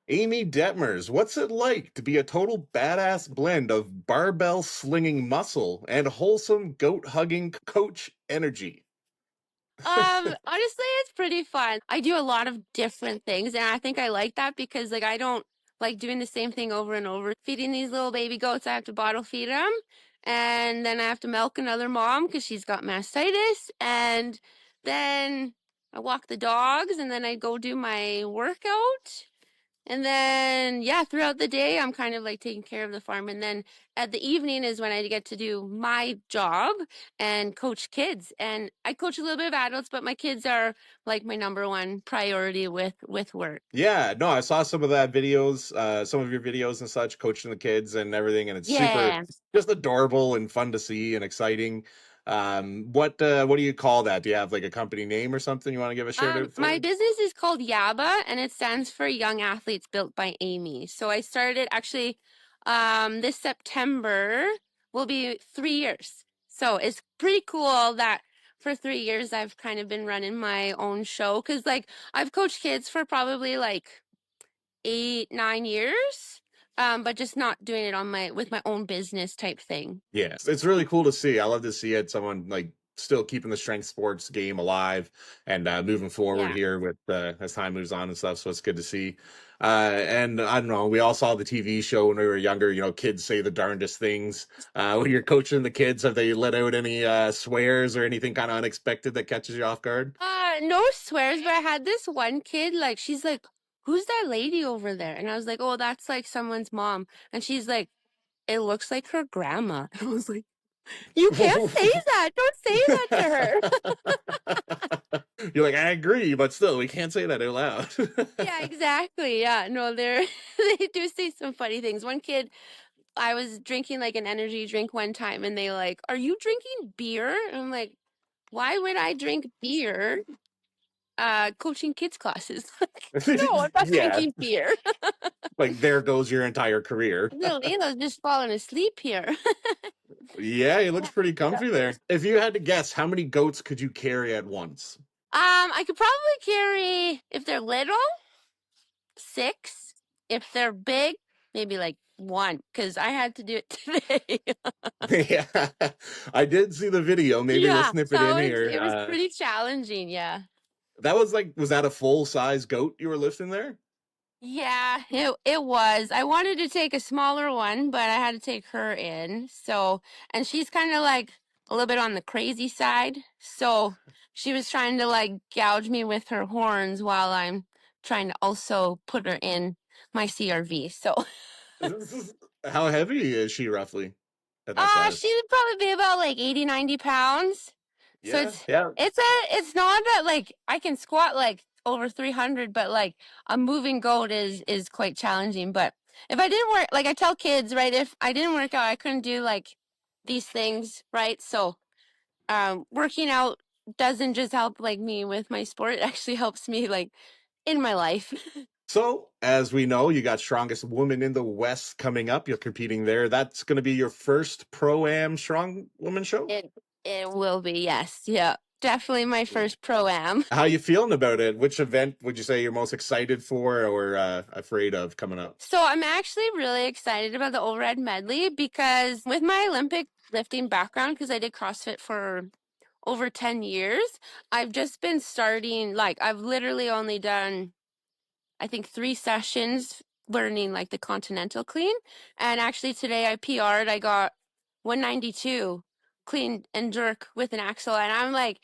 Amy Detmers, what's it like to be a total badass blend of barbell slinging muscle and wholesome goat hugging coach energy? Honestly, it's pretty fun. I do a lot of different things, and I think I like that because like I don't like doing the same thing over and over. Feeding these little baby goats, I have to bottle feed them, and then I have to milk another mom because she's got mastitis, and then I walk the dogs, and then I go do my workout. And then, yeah, throughout the day, I'm kind of like taking care of the farm. And then at the evening is when I get to do my job and coach kids. And I coach a little bit of adults, but my kids are like my number one priority with work. Yeah, no, I saw some of that videos, some of your videos and such, coaching the kids and everything, and it's super Yeah. just adorable and fun to see and exciting. What do you call that? Do you have like a company name or something you want to give a shout out My for? business is called YABA and it stands for Young Athletes Built by Amy. So I started actually this September will be 3 years. So it's pretty cool that for 3 years I've kind of been running my own show because like I've coached kids for probably like 8, 9 years. But just not doing it on my with my own business type thing. Yes, it's really cool to see. I love to see it. Someone like still keeping the strength sports game alive and moving forward Yeah. here with as time moves on and stuff. So it's good to see. And I don't know. We all saw the TV show when we were younger. You know, kids say the darndest things. When you're coaching the kids, have they let out any swears or anything kind of unexpected that catches you off guard? No swears, but I had this one kid, like, she's like, who's that lady over there? And I was like, oh, that's like someone's mom. And she's like, it looks like her grandma. And I was like, you can't say that. Don't say that to her. You're like, I agree, but still, we can't say that out loud. Yeah, exactly. Yeah, no, they're, they do say some funny things. One kid, I was drinking like an energy drink one time and they like, are you drinking beer? And I'm like, why would I drink beer coaching kids classes? No, I'm not Yeah, drinking beer. like there goes your entire career. Really, I was just falling asleep here. Yeah, he looks pretty Yeah. comfy there. If you had to guess, how many goats could you carry at once? I could probably carry, if they're little, 6. If they're big, maybe like 1, because I had to do it today. Yeah, I did see the video. Maybe we'll Yeah, snip it in so here. it was pretty challenging. Yeah. That was like, was that a full size goat you were lifting there? Yeah, it was. I wanted to take a smaller one, but I had to take her in. So, and she's kind of like a little bit on the crazy side. So, she was trying to like gouge me with her horns while I'm trying to also put her in my CRV. So, How heavy is she roughly at that she size? would probably be about like 80, 90 pounds. So Yeah, yeah. it's not that like I can squat like over 300, but like a moving goat is quite challenging. But if I didn't work, like I tell kids, right, if I didn't work out, I couldn't do like these things, right? So working out doesn't just help like me with my sport, it actually helps me like in my life. So, as we know, you got Strongest Woman in the West coming up. You're competing there. That's going to be your first Pro-Am Strong Woman show? It will be, yes. Yeah. Definitely my first pro-am. How you feeling about it? Which event would you say you're most excited for or afraid of coming up? So I'm actually really excited about the overhead medley because with my Olympic lifting background, because I did CrossFit for over 10 years, I've just been starting, like, I've literally only done, I think, 3 sessions learning like the continental clean. And actually today I PR'd, I got 192 clean and jerk with an axle. And I'm like,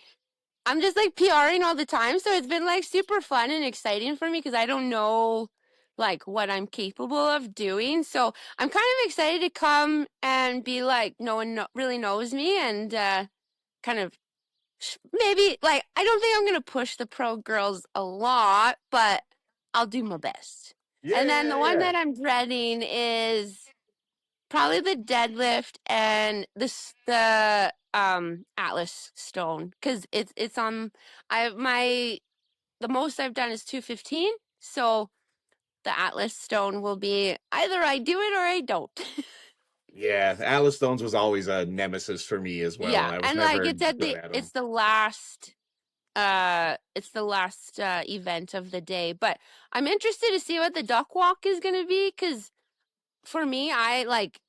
I'm just like PRing all the time. So it's been like super fun and exciting for me because I don't know like what I'm capable of doing. So I'm kind of excited to come and be like, no one really knows me and kind of maybe like, I don't think I'm going to push the pro girls a lot, but I'll do my best. Yeah, And then yeah, the one yeah. that I'm dreading is probably the deadlift and the Atlas stone because it's on I my the most I've done is 215. So the Atlas stone will be either I do it or I don't. Yeah, Alice Stones was always a nemesis for me as well. Yeah, I was and like never it's at good the at it's them. the last It's the last event of the day, but I'm interested to see what the duck walk is going to be because for me, I like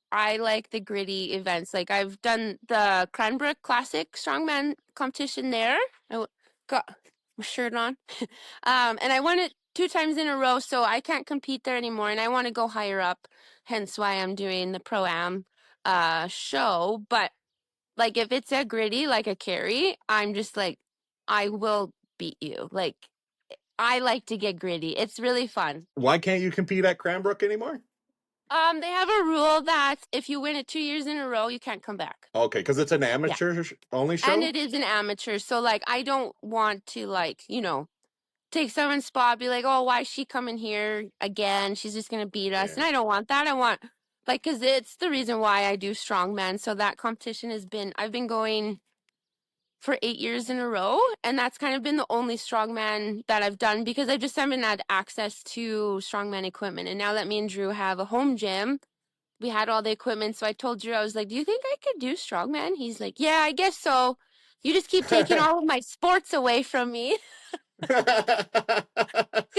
the gritty events. Like I've done the Cranbrook Classic Strongman competition there. Got my shirt on, and I won it 2 times in a row. So I can't compete there anymore, and I want to go higher up. Hence why I'm doing the pro am show. But like if it's a gritty like a carry, I'm just like I will beat you. Like I like to get gritty. It's really fun. Why can't you compete at Cranbrook anymore? They have a rule that if you win it 2 years in a row, you can't come back. Okay, because it's an Yeah. amateur only And show. it is an amateur. So like I don't want to like, take someone's spot, be like, oh, why is she coming here again? She's just gonna beat us. Yeah. And I don't want that. I want like because it's the reason why I do strongman. So that competition I've been going for 8 years in a row. And that's kind of been the only strongman that I've done because I just haven't had access to strongman equipment. And now that me and Drew have a home gym, we had all the equipment. So I told Drew, I was like, do you think I could do strongman? He's like, yeah, I guess so. You just keep taking all of my sports away from me. Because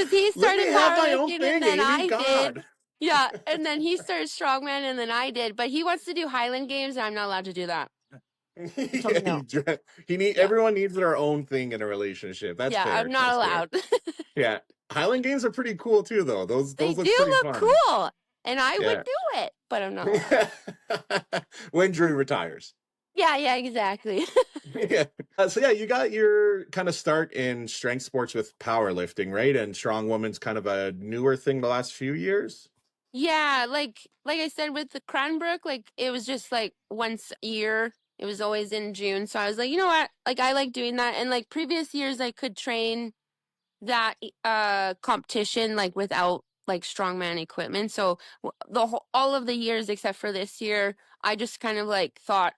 he Let me started have my own powerlifting and thing, then Amy. I did. God. Yeah. And then he started strongman and then I did. But he wants to do Highland Games and I'm not allowed to do that. I told Yeah, him no. Yeah. everyone needs their own thing in a relationship. That's Yeah. I'm fair. not That's fair. allowed. Yeah. Highland games are pretty cool too though. Those They those look do pretty look fun. cool. And I would Yeah. do it, but I'm not allowed. When Drew retires. Yeah. Yeah. Exactly. Yeah. So yeah, you got your kind of start in strength sports with powerlifting, right? And Strongwoman's kind of a newer thing the last few years. Yeah, like I said with the Cranbrook, like it was just like once a year. It was always in June. So I was like, you know what? Like I like doing that. And like previous years I could train that competition like without like strongman equipment. So the whole, all of the years except for this year, I just kind of like thought,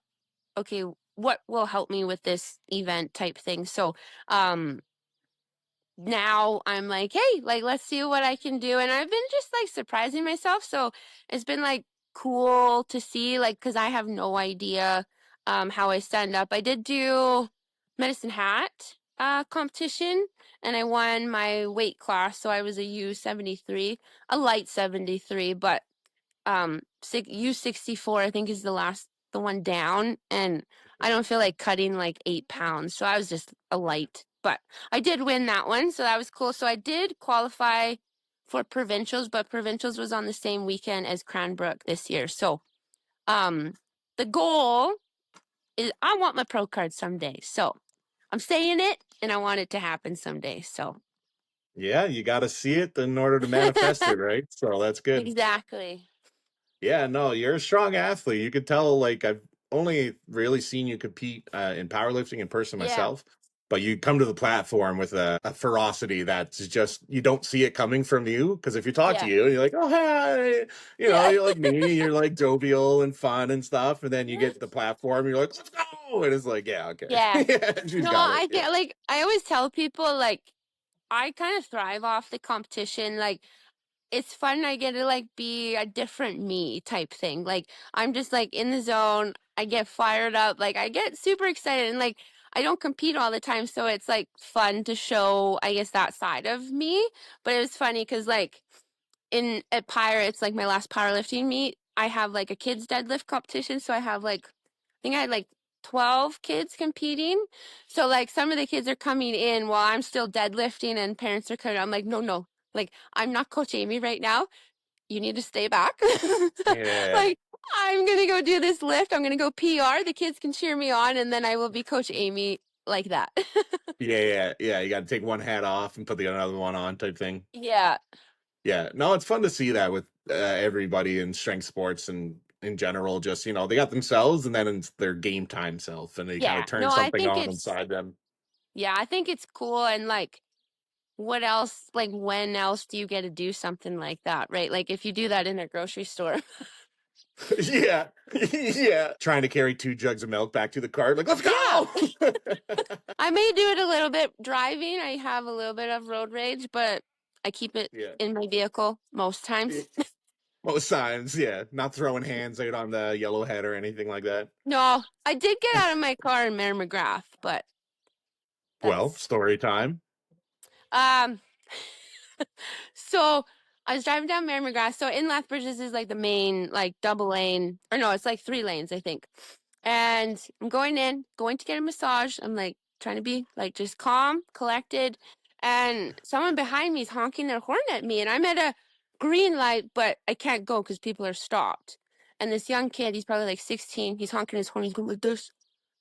okay, what will help me with this event type thing. So um now I'm like, hey, like let's see what I can do. And I've been just like surprising myself. So it's been like cool to see, like, because I have no idea how I stand up. I did do medicine hat competition and I won my weight class. So I was a U73, a light 73, but U64 I think is the one down, and I don't feel like cutting like 8 pounds, so I was just a light, but I did win that one, so that was cool. So I did qualify for provincials, but provincials was on the same weekend as Cranbrook this year. So um the goal is I want my pro card someday, so I'm saying it and I want it to happen someday. So Yeah, you got to see it in order to manifest it, right? So that's good. exactly. Yeah, no, you're a strong athlete. You could tell, like, I've only really seen you compete in powerlifting in person Yeah. myself, but you come to the platform with a ferocity that's just, you don't see it coming from you. Because if you talk to Yeah. you, you're like, oh, hi, Yeah. you're like me, you're like jovial and fun and stuff. And then you get to the platform, you're like, let's go. And it's like, yeah, okay. Yeah. Yeah, she's No, got it. I Yeah. get like I always tell people like I kind of thrive off the competition. Like it's fun. I get to like be a different me type thing. Like I'm just like in the zone. I get fired up. Like I get super excited and like I don't compete all the time, so it's like fun to show I guess that side of me. But it was funny because like in at Pirates, like my last powerlifting meet, I have like a kids deadlift competition. So I have like I think I had like 12 kids competing. So like some of the kids are coming in while I'm still deadlifting and parents are coming. I'm like, no, no. Like I'm not Coach Amy right now. You need to stay back. Yeah. Like I'm gonna go do this lift. I'm gonna go PR. The kids can cheer me on and then I will be Coach Amy like that. Yeah, yeah, yeah. You got to take one hat off and put the other one on type thing. Yeah. Yeah, no, it's fun to see that with everybody in strength sports and in general. Just they got themselves, and then it's their game time self, and they kind of Yeah. turn No, I something think on it's inside them. yeah, I think it's cool and like what else like when else do you get to do something like that, right? Like if you do that in a grocery store. Yeah, yeah. Trying to carry 2 jugs of milk back to the cart, like let's Yeah. go. I may do it a little bit driving. I have a little bit of road rage, but I keep it Yeah. in my vehicle most times. Most signs, yeah. Not throwing hands out on the yellowhead or anything like that. No, I did get out of my car in Mare McGrath, but Well, That's story time. um so I was driving down Mary McGrath. So in Lethbridge, this is like the main like double lane, or no, it's like 3 lanes, I think. And I'm going in, going to get a massage. I'm like trying to be like just calm, collected. And someone behind me is honking their horn at me, and I'm at a green light, but I can't go because people are stopped. And this young kid, he's probably like 16, he's honking his horn, he's going like this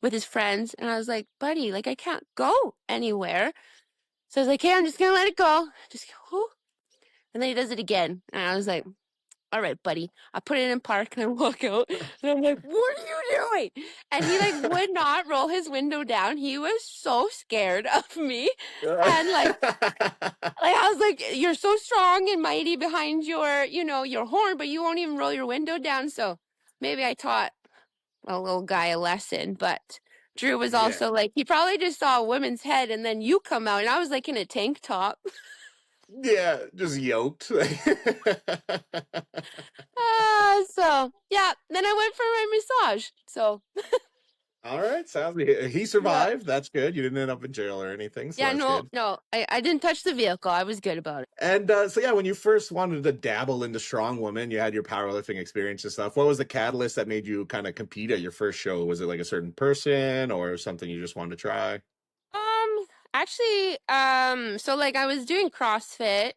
with his friends. And I was like, buddy, like I can't go anywhere. So I was like, hey, I'm just gonna let it go. Just whoo. And then he does it again. And I was like, all right, buddy. I put it in park and I walk out. And I'm like, what are you doing? And he like would not roll his window down. He was so scared of me. And like I was like, you're so strong and mighty behind your horn, but you won't even roll your window down. So maybe I taught a little guy a lesson, but Drew was Yeah. also like, he probably just saw a woman's head and then you come out and I was like in a tank top. Yeah, just yoked. So yeah, then I went for my massage. So All right, sounds he yeah. survived. That's good. You didn't end up in jail or anything, so Yeah, that's no, good. no. I didn't touch the vehicle. I was good about it. And so yeah, when you first wanted to dabble into Strongwoman, you had your powerlifting experience and stuff. What was the catalyst that made you kind of compete at your first show? Was it like a certain person or something you just wanted to try? Actually, so like I was doing CrossFit.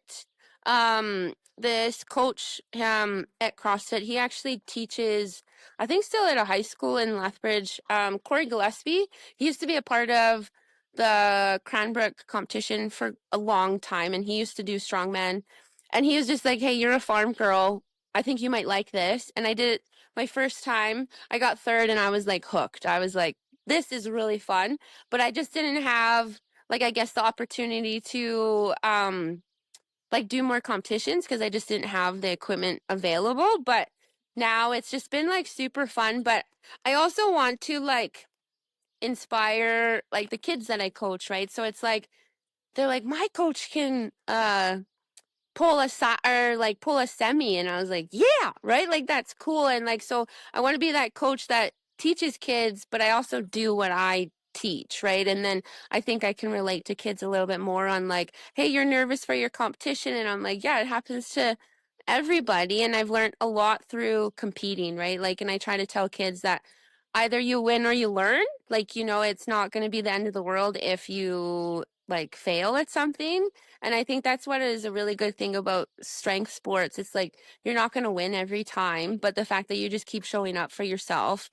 This coach at CrossFit, he actually teaches, I think still at a high school in Lethbridge. Corey Gillespie, he used to be a part of the Cranbrook competition for a long time, and he used to do strongman. And he was just like, hey, you're a farm girl. I think you might like this. And I did it my first time. I got third and I was like hooked. I was like, this is really fun. But I just didn't have like I guess the opportunity to like do more competitions because I just didn't have the equipment available. But now it's just been like super fun. But I also want to like inspire like the kids that I coach, right? So it's like they're like, my coach can or like pull a semi, and I was like, yeah, right, like that's cool. And like, so I want to be that coach that teaches kids, but I also do what I teach, right? And then I think I can relate to kids a little bit more on like, hey, you're nervous for your competition, and I'm like, yeah, it happens to everybody. And I've learned a lot through competing, right? Like, and I try to tell kids that either you win or you learn. Like, it's not going to be the end of the world if you like fail at something. And I think that's what is a really good thing about strength sports. It's like you're not going to win every time, but the fact that you just keep showing up for yourself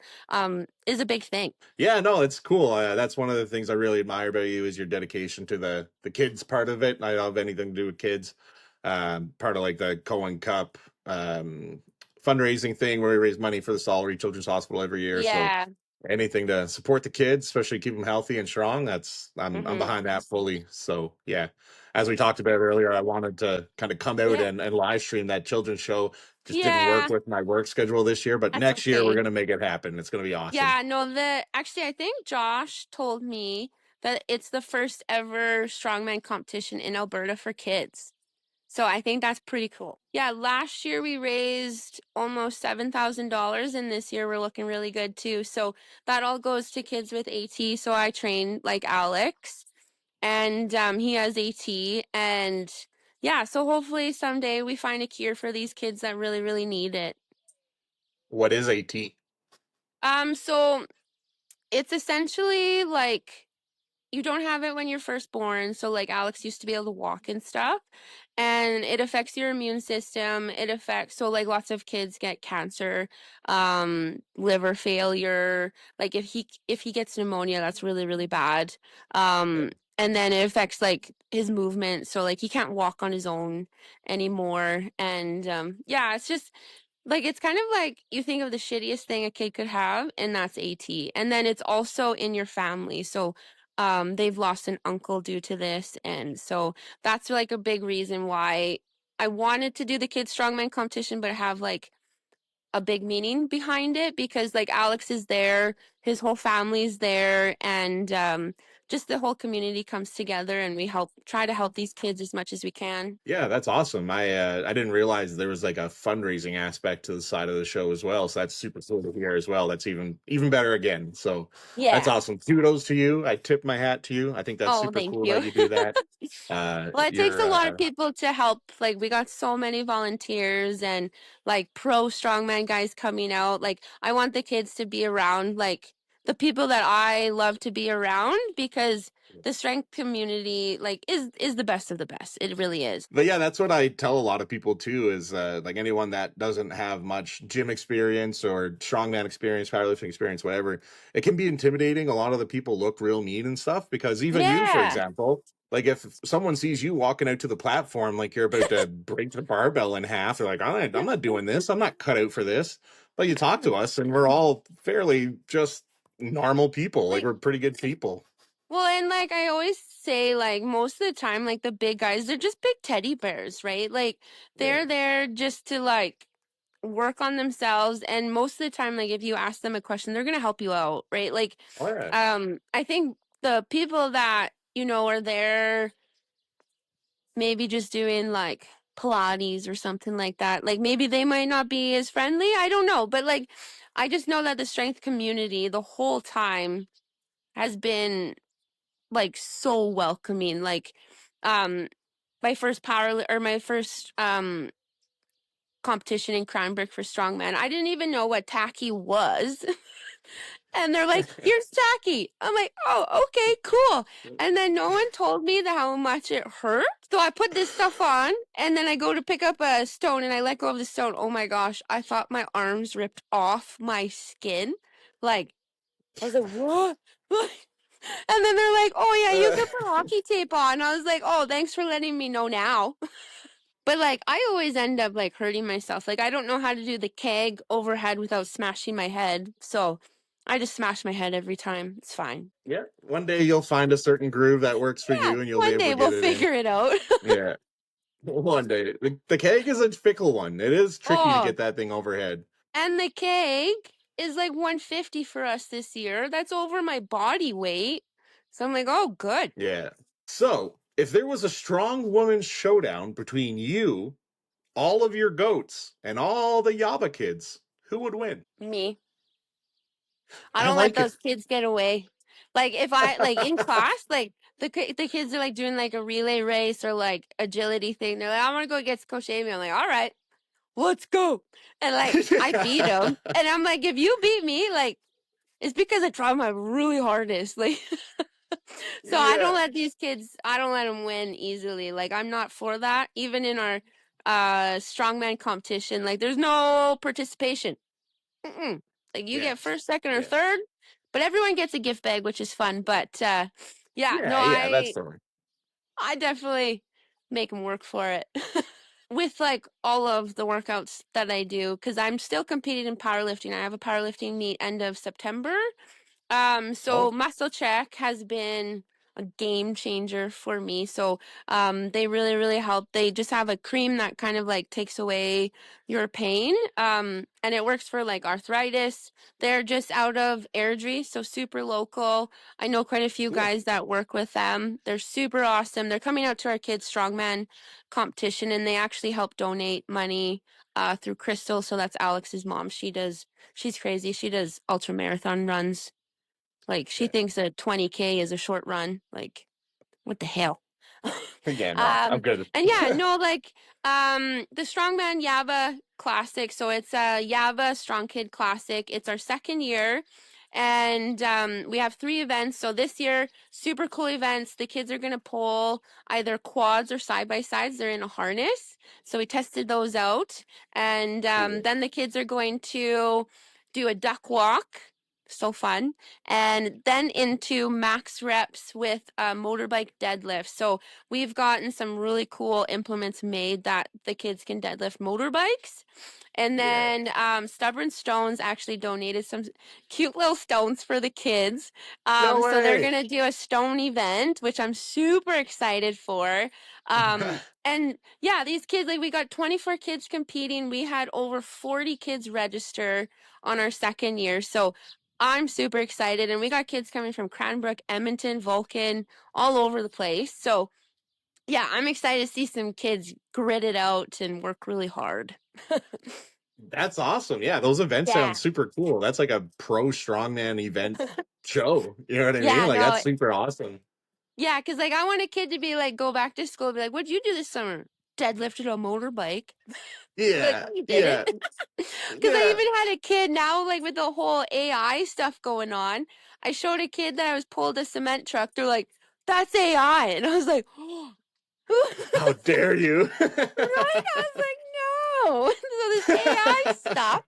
is a big thing. Yeah, no, it's cool. That's one of the things I really admire about you is your dedication to the kids part of it. I don't have anything to do with kids. Part of like the Cohen Cup fundraising thing where we raise money for the Stollery Children's Hospital every year. So Yeah. anything to support the kids, especially keep them healthy and strong, that's I'm Hmm. behind that fully. So yeah, as we talked about earlier, I wanted to kind of come out Yeah. and live stream that children's show. Just didn't work Yeah. with my work schedule this year, but That's next year we're okay. gonna make it happen. It's gonna be awesome. Yeah. No, actually, I think Josh told me that it's the first ever strongman competition in Alberta for kids. So I think that's pretty cool. Yeah, last year we raised almost $7,000, and this year we're looking really good too. So that all goes to kids with AT. So I train like Alex, and he has AT, and yeah. So hopefully someday we find a cure for these kids that really, really need it. What is AT? So it's essentially like you don't have it when you're first born. So like Alex used to be able to walk and stuff, and it affects your immune system. It affects, so like lots of kids get cancer, liver failure. Like if he gets pneumonia, that's really, really bad. Okay. And then it affects like his movement. So like he can't walk on his own anymore. And yeah, it's just like it's kind of like you think of the shittiest thing a kid could have, and that's AT. And then it's also in your family. So they've lost an uncle due to this. And so that's like a big reason why I wanted to do the kids strongman competition, but have like a big meaning behind it, because like Alex is there, his whole family's there, and just the whole community comes together and we try to help these kids as much as we can. Yeah, that's awesome. I didn't realize there was like a fundraising aspect to the side of the show as well. So that's super cool to hear as well. That's even better again. So that's Yeah. awesome. Kudos to you. I tip my hat to you. I think that's Oh, super thank cool that you. you do that. Well, it takes You're a lot of people to help. Like, we got so many volunteers and like pro strongman guys coming out. Like, I want the kids to be around like the people that I love to be around because the strength community like is the best of the best. It really is. But yeah, that's what I tell a lot of people too is like anyone that doesn't have much gym experience or strongman experience, powerlifting experience, whatever, it can be intimidating. A lot of the people look real mean and stuff because even you, for Yeah. example, like if someone sees you walking out to the platform like you're about to break the barbell in half, they're like, I'm not doing this. I'm not cut out for this. But you talk to us and we're all fairly just normal people. Like Like, we're pretty good people. well, and like I always say, like most of the time, like the big guys, they're just big teddy bears, right? Like Yeah. they're there just to like work on themselves. And most of the time, like if you ask them a question, they're gonna help you out, right? Like, All right. I think the people that, are there maybe just doing like Pilates or something like that, like maybe they might not be as friendly. I don't know. But like I just know that the strength community the whole time has been like so welcoming. Like um my first competition in Cranbrook for strongman, I didn't even know what tacky was. And they're like, here's tacky. I'm like, oh, okay, cool. And then no one told me how much it hurt. So I put this stuff on and then I go to pick up a stone and I let go of the stone. Oh my gosh, I thought my arms ripped off my skin. Like, I was like, what? And then they're like, oh yeah, you can put hockey tape on. I was like, oh, thanks for letting me know now. But like, I always end up like hurting myself. Like, I don't know how to do the keg overhead without smashing my head. So I just smash my head every time. It's fine. Yeah. One day you'll find a certain groove that works for Yeah, you and you'll be one able day to we'll get it in. figure it out. Yeah. One day. The keg is a fickle one. It is tricky to Oh, get that thing overhead. and the keg is like 150 for us this year. That's over my body weight. So I'm like, oh, good. Yeah. So, if there was a strong woman showdown between you, all of your goats, and all the Yaba kids, who would win? Me. I I don't let like it. those kids get away. Like if I like in class, like the kids are like doing like a relay race or like agility thing. They're like, I want to go against Coach Amy. I'm like, all right, let's go. And like I beat them, and I'm like, if you beat me, like it's because I tried my really hardest. Like, so I don't Yeah. let these kids. I don't let them win easily. Like I'm not for that. Even in our strongman competition, like there's no participation. Mm-mm. Like you Yeah. get first, second, or Yeah. third, but everyone gets a gift bag, which is fun. But yeah, no, Yeah. Yeah. That's the one. I definitely make them work for it. With like all of the workouts that I do, because I'm still competing in powerlifting. I have a powerlifting meet end of September. So Oh, muscle check has been a game changer for me. So they really, really help. They just have a cream that kind of like takes away your pain. And it works for like arthritis. They're just out of Airdrie, so super local. I know quite a few cool. guys that work with them. They're super awesome. They're coming out to our kids' strongman competition, and they actually help donate money through Crystal. So that's Alex's mom. She's crazy. She does ultra marathon runs. Like she Yeah. thinks a 20K is a short run. Like what the hell? Yeah. No, I'm good. And yeah, no, like the Strongman Yava Classic. So it's a Yava Strong Kid Classic. It's our second year. And we have 3 events. So this year, super cool events. The kids are gonna pull either quads or side by sides. They're in a harness. So we tested those out. And Cool. then the kids are going to do a duck walk. So fun. And then into max reps with a motorbike deadlift. So we've gotten some really cool implements made that the kids can deadlift motorbikes. And Yeah. then Stubborn Stones actually donated some cute little stones for the kids. No So they're way. going to do a stone event, which I'm super excited for. And yeah, these kids, like we got 24 kids competing. We had over 40 kids register on our second year. So I'm super excited, and we got kids coming from Cranbrook, Edmonton, Vulcan, all over the place. So yeah, I'm excited to see some kids grit it out and work really hard. That's awesome. Yeah, those events sound Yeah. super cool. That's like a pro strongman event show. You know what I mean? Yeah, Like that's no, super awesome. yeah, because like I want a kid to be like, go back to school, and be like, what'd you do this summer? Deadlifted a motorbike. Be like, Yeah, no, you didn't. yeah, Because I yeah. even had a kid now, like with the whole AI stuff going on. I showed a kid that I was pulled a cement truck. They're like, that's AI. And I was like, oh. How dare you? Right? I was like, no. So this AI stuff.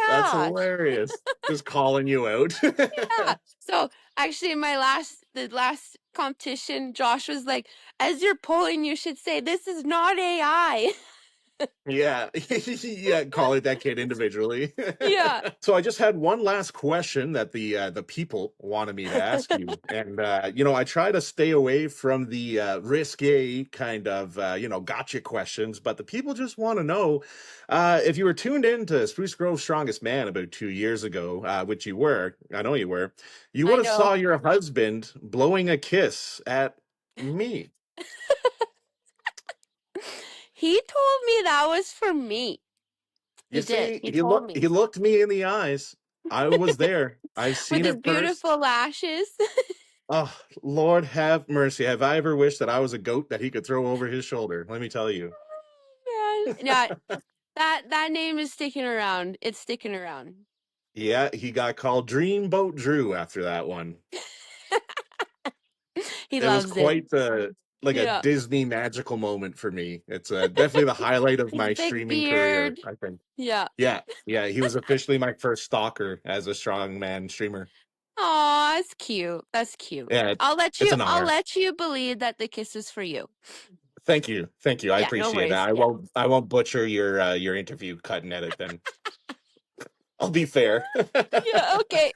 That's Yeah. hilarious. Just calling you out. Yeah. So actually in the last competition, Josh was like, as you're pulling, you should say, this is not AI. Yeah, yeah, calling that kid individually. Yeah. So I just had one last question that the people wanted me to ask you, and I try to stay away from the risque kind of gotcha questions, but the people just want to know if you were tuned in to Spruce Grove Strongest Man about 2 years ago, which you were, I know you were, you I would have know. saw your husband blowing a kiss at me. He told me that was for me. You He did. see, He told me. he looked me in the eyes. I was there. I've With seen his it first. beautiful lashes. Oh, Lord have mercy. Have I ever wished that I was a goat that he could throw over his shoulder? Let me tell you. Man. Yeah, that name is sticking around. It's sticking around. Yeah, he got called Dreamboat Drew after that one. He It was loves it. quite the like a Yeah. Disney magical moment for me. It's definitely the highlight of His my big streaming career, beard. I think. Yeah. Yeah, yeah, he was officially my first stalker as a strongman streamer. Aw, that's cute. That's cute. Yeah, it's an I'll honor. let you believe that the kiss is for you. Thank you. Thank you. I Yeah, no appreciate that. worries. Yeah. I won't butcher your interview cut and edit then. I'll be fair. Yeah, okay.